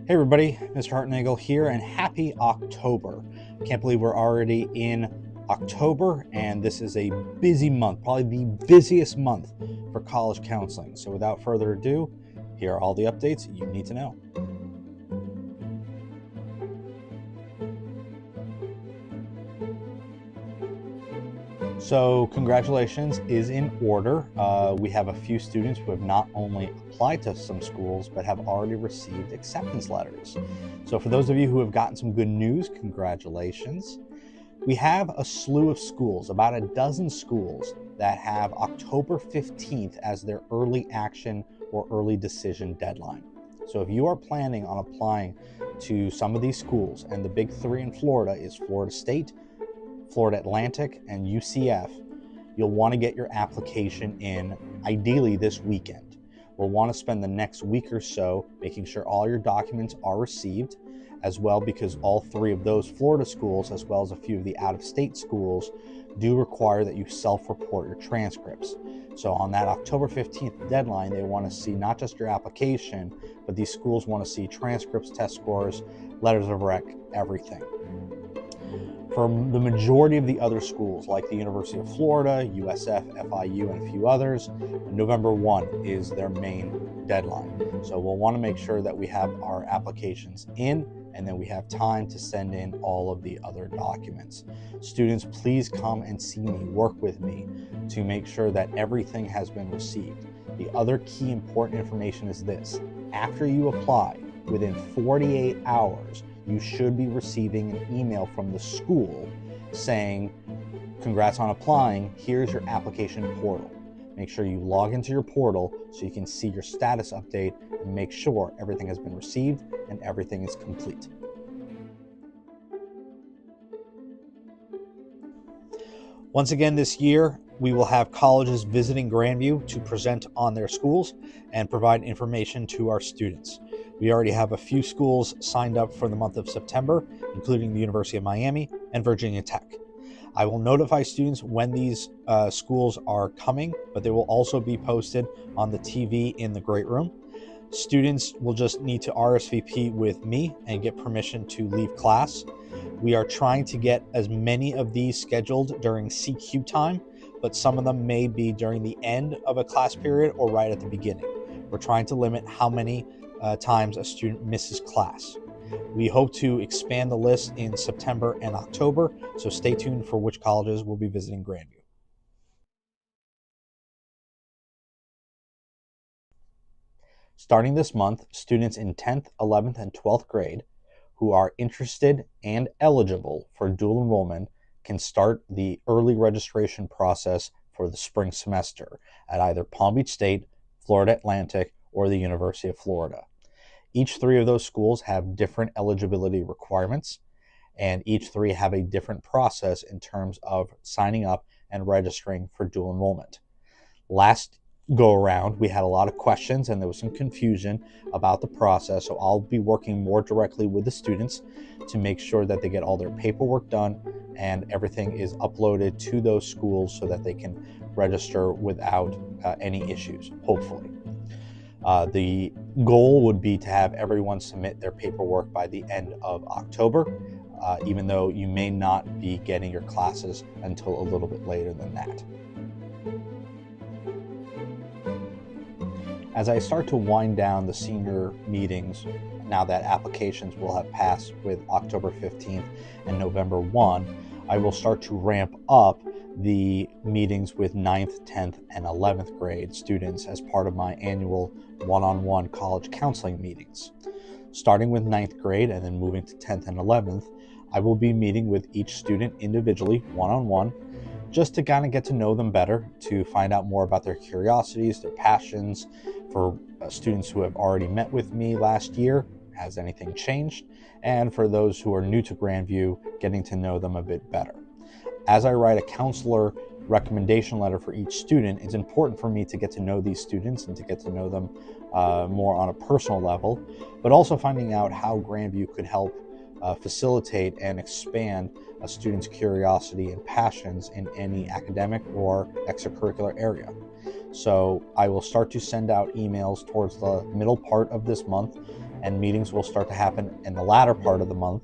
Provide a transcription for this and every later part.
Hey everybody, Mr. Hartnagel here, and happy October. Can't believe we're already in October, and this is a busy month, probably the busiest month for college counseling. So without further ado, here are all the updates you need to know. So congratulations is in order. We have a few students who have not only applied to some schools, but have already received acceptance letters. So for those of you who have gotten some good news, congratulations. We have a slew of schools, about a dozen schools, that have October 15th as their early action or early decision deadline. So if you are planning on applying to some of these schools, and the big three in Florida is Florida State, Florida Atlantic, and UCF, you'll want to get your application in ideally this weekend. We'll want to spend the next week or so making sure all your documents are received as well, because all three of those Florida schools, as well as a few of the out-of-state schools, do require that you self-report your transcripts. So on that October 15th deadline, they want to see not just your application, but these schools want to see transcripts, test scores, letters of rec, everything. For the majority of the other schools, like the University of Florida, USF, FIU, and a few others, November 1 is their main deadline. So we'll want to make sure that we have our applications in, and then we have time to send in all of the other documents. Students, please come and see me, work with me to make sure that everything has been received. The other key important information is this: after you apply, within 48 hours, you should be receiving an email from the school saying, congrats on applying, here's your application portal. Make sure you log into your portal so you can see your status update and make sure everything has been received and everything is complete. Once again this year, we will have colleges visiting Grandview to present on their schools and provide information to our students. We already have a few schools signed up for the month of September, including the University of Miami and Virginia Tech. I will notify students when these schools are coming, but they will also be posted on the TV in the Great Room. Students will just need to RSVP with me and get permission to leave class. We are trying to get as many of these scheduled during CQ time, but some of them may be during the end of a class period or right at the beginning. We're trying to limit how many times a student misses class. We hope to expand the list in September and October, so stay tuned for which colleges will be visiting Grandview. Starting this month, students in 10th, 11th, and 12th grade who are interested and eligible for dual enrollment can start the early registration process for the spring semester at either Palm Beach State, Florida Atlantic, or the University of Florida. Each three of those schools have different eligibility requirements, and each three have a different process in terms of signing up and registering for dual enrollment. Last go around, we had a lot of questions and there was some confusion about the process, so I'll be working more directly with the students to make sure that they get all their paperwork done and everything is uploaded to those schools so that they can register without any issues, hopefully. The goal would be to have everyone submit their paperwork by the end of October, even though you may not be getting your classes until a little bit later than that. As I start to wind down the senior meetings, now that applications will have passed with October 15th and November 1, I will start to ramp up the meetings with 9th, 10th, and 11th grade students as part of my annual one-on-one college counseling meetings. Starting with 9th grade and then moving to 10th and 11th, I will be meeting with each student individually, one-on-one, just to kind of get to know them better, to find out more about their curiosities, their passions. For students who have already met with me last year, has anything changed? And for those who are new to Grandview, getting to know them a bit better. As I write a counselor recommendation letter for each student, it's important for me to get to know these students and to get to know them more on a personal level, but also finding out how Grandview could help facilitate and expand a student's curiosity and passions in any academic or extracurricular area. So I will start to send out emails towards the middle part of this month and meetings will start to happen in the latter part of the month.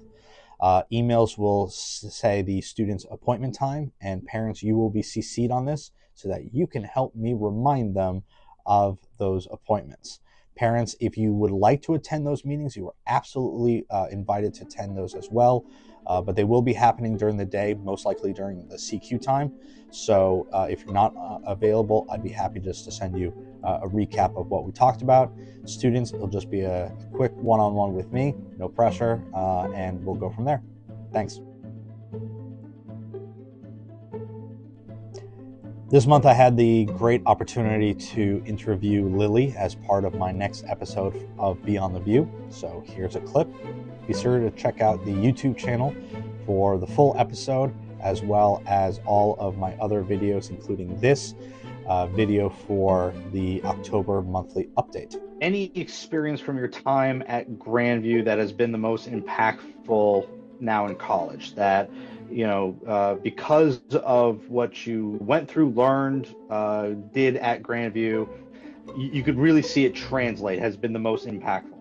Emails will say the student's appointment time, and parents, you will be CC'd on this so that you can help me remind them of those appointments. Parents, if you would like to attend those meetings, you are absolutely invited to attend those as well. But they will be happening during the day, most likely during the CQ time. So if you're not available, I'd be happy just to send you a recap of what we talked about. Students, it'll just be a quick one-on-one with me, no pressure, and we'll go from there. Thanks. This month I had the great opportunity to interview Lily as part of my next episode of Beyond the View. So here's a clip. Be sure to check out the YouTube channel for the full episode, as well as all of my other videos, including this video for the October monthly update. Any experience from your time at Grandview that has been the most impactful now in college, that because of what you went through, learned, did at Grandview, you could really see it translate, has been the most impactful?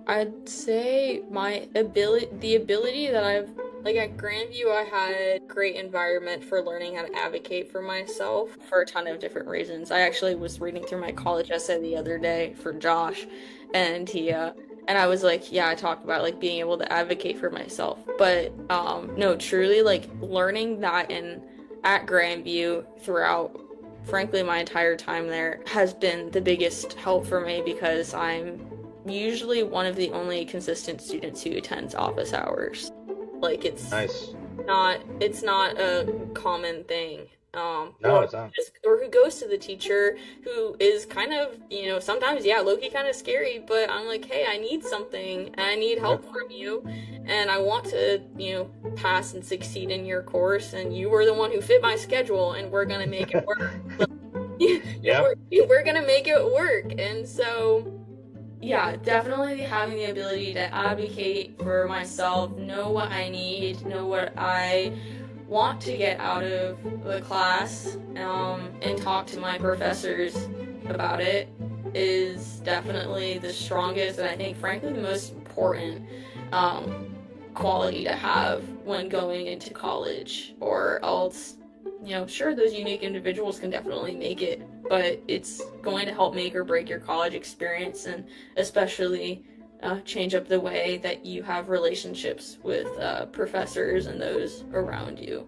I'd say the ability that at Grandview, I had great environment for learning how to advocate for myself for a ton of different reasons. I actually was reading through my college essay the other day for Josh, and and I was like, yeah, I talked about like being able to advocate for myself. But no, truly like learning that at Grandview throughout, frankly, my entire time there has been the biggest help for me, because I'm usually one of the only consistent students who attends office hours. Like it's Nice. it's not a common thing. No, Or it's not. or who goes to the teacher who is kind of, sometimes, yeah, low-key kind of scary, but I'm like, hey, I need something and I need help from you, and I want to, pass and succeed in your course, and you were the one who fit my schedule, and we're gonna make it work. Yeah. We're gonna make it work. And so yeah, definitely having the ability to advocate for myself, know what I need, know what I want to get out of the class, and talk to my professors about it is definitely the strongest, and I think, frankly, the most important quality to have when going into college. Or else, sure, those unique individuals can definitely make it, but it's going to help make or break your college experience, and especially change up the way that you have relationships with professors and those around you.